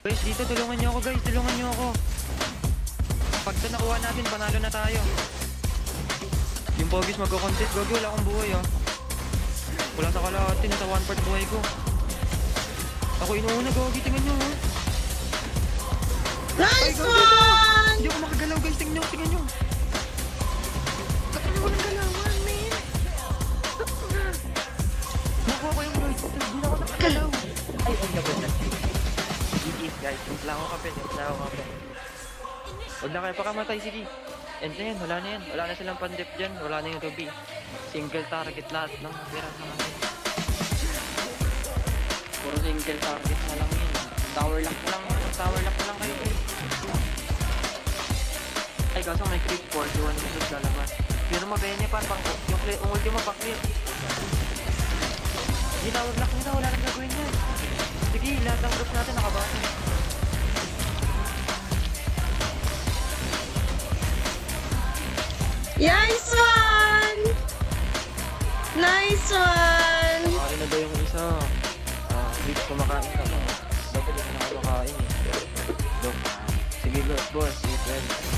Guys, dito tulungan niyo ako guys, tulungan niyo ako. Pag ito nakuha natin, panalo na tayo. Yung Pogis magko-contest, Gogi, wala akong buhay oh. Wala sa kalahati, nasa 1/4 buhay ko. Ako inuuna, Gogi, tingnan niyo oh. Nice Gogi, one! hindi ako makagalaw guys, tingnan niyo. Kakalawa ng galawan, man. Nakuha ko yung guys, hindi na ako nakagalaw. Ay, ang gabon na. GG's guys, timpla ako kape. Huwag na kayo pakamatay, sige. End na yan, wala na yan. Wala na silang pandip dyan, wala na yung Ruby. Single target lahat ng pera sa akin. Puro single target na lang yun. Tower lock na lang kayo. Ay, kaso may creep 41 minutes lalabas. Pero mabene pa, yung ultimo pa clear. Hindi tower lock nila, wala nang gagawin yan. Sige, lahat ng group natin nakabasa. Nice one! Nice one! Kumakain na daw yung isa. Dito kumakain ka ba? Dapat hindi ka na kumakain eh. Sige, boss. Eat well.